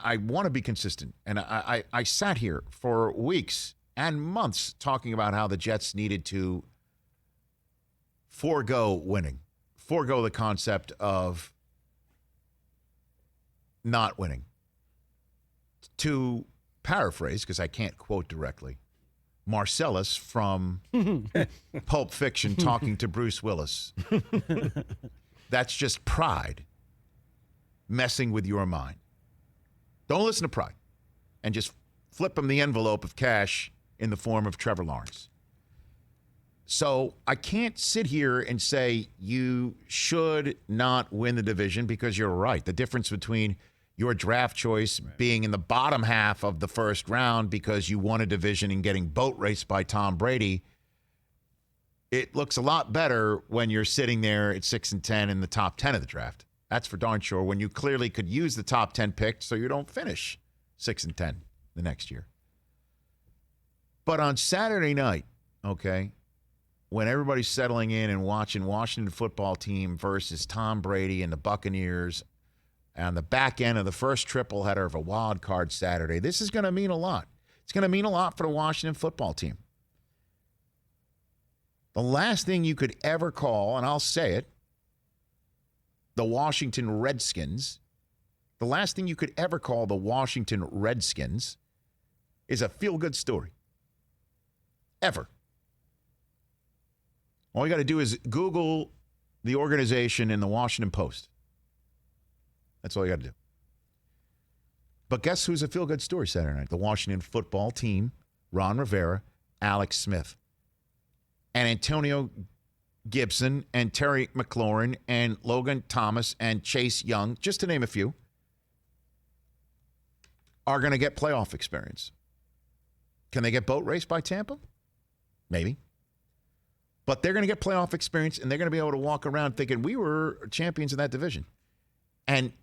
I want to be consistent. And I sat here for weeks and months talking about how the Jets needed to forego winning, forego the concept of not winning. To paraphrase, because I can't quote directly, Marcellus from Pulp Fiction talking to Bruce Willis. That's just pride messing with your mind. Don't listen to pride and just flip him the envelope of cash in the form of Trevor Lawrence. So I can't sit here and say you should not win the division because you're right. The difference between your draft choice being in the bottom half of the first round because you won a division and getting boat raced by Tom Brady, it looks a lot better when you're sitting there at 6-10 in the top 10 of the draft. That's for darn sure, when you clearly could use the top 10 pick so you don't finish 6-10 the next year. But on Saturday night, okay, when everybody's settling in and watching Washington football team versus Tom Brady and the Buccaneers on the back end of the first triple header of a wild card Saturday, this is going to mean a lot. It's going to mean a lot for the Washington football team. The last thing you could ever call, and I'll say it, the Washington Redskins, the last thing you could ever call the Washington Redskins is a feel-good story. Ever. All you got to do is Google the organization in the Washington Post. That's all you got to do. But guess who's a feel-good story Saturday night? The Washington football team, Ron Rivera, Alex Smith, and Antonio Gibson, and Terry McLaurin, and Logan Thomas, and Chase Young, just to name a few, are going to get playoff experience. Can they get boat raced by Tampa? Maybe. But they're going to get playoff experience, and they're going to be able to walk around thinking, we were champions in that division. And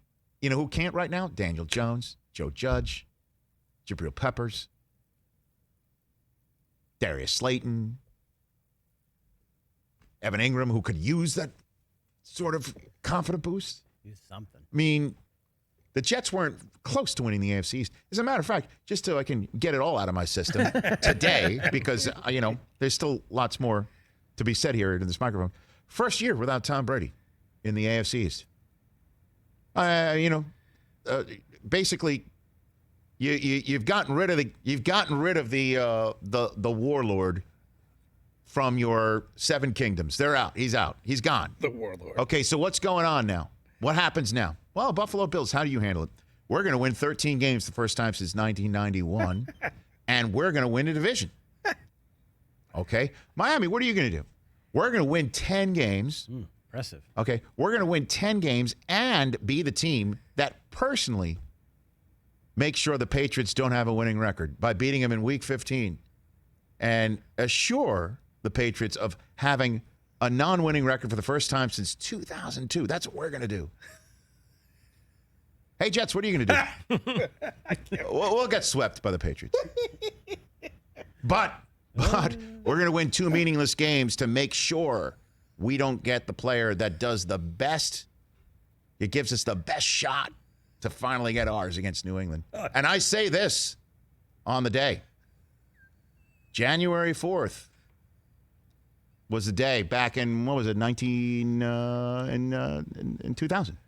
you know who can't right now? Daniel Jones, Joe Judge, Jabril Peppers, Darius Slayton, Evan Ingram, who could use that sort of confident boost. Use something. I mean, the Jets weren't close to winning the AFC East. As a matter of fact, just so I can get it all out of my system today, because, there's still lots more to be said here in this microphone. First year without Tom Brady in the AFC East. Basically, you've gotten rid of the warlord from your seven kingdoms. They're out. He's out. He's gone. The warlord. Okay, so what's going on now? What happens now? Well, Buffalo Bills, how do you handle it? We're going to win 13 games the first time since 1991, and we're going to win a division. Okay? Miami, what are you going to do? We're going to win 10 games. Impressive. Okay? We're going to win 10 games and be the team that personally makes sure the Patriots don't have a winning record by beating them in Week 15 and assure the Patriots of having a non-winning record for the first time since 2002. That's what we're going to do. Hey, Jets, what are you going to do? We'll get swept by the Patriots. But we're going to win 2 meaningless games to make sure we don't get the player that does the best. It gives us the best shot to finally get ours against New England. And I say this on the day. January 4th was the day back in, 2000.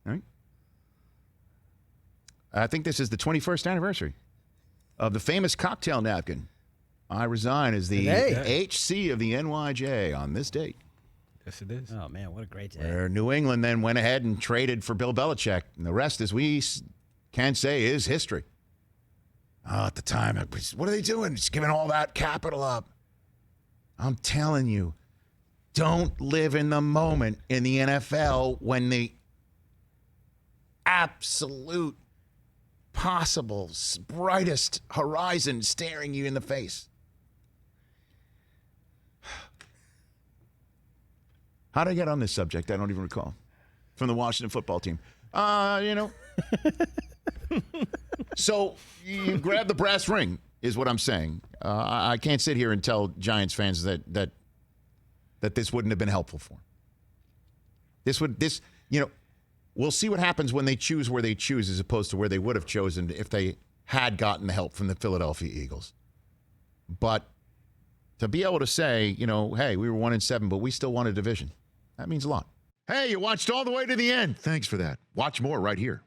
All right? I think this is the 21st anniversary of the famous cocktail napkin. I resign as the HC of the NYJ on this date. Yes, it is. Oh, man, what a great day. Where New England then went ahead and traded for Bill Belichick. And the rest, as we can say, is history. At the time, what are they doing? Just giving all that capital up. I'm telling you, don't live in the moment in the NFL when the absolute possible brightest horizon staring you in the face. How did I get on this subject? I don't even recall. From the Washington football team. So you grab the brass ring, is what I'm saying. I can't sit here and tell Giants fans that this wouldn't have been helpful for them. we'll see what happens when they choose where they choose as opposed to where they would have chosen if they had gotten the help from the Philadelphia Eagles. But to be able to say, hey, we were 1-7, but we still won a division, that means a lot. Hey, you watched all the way to the end. Thanks for that. Watch more right here.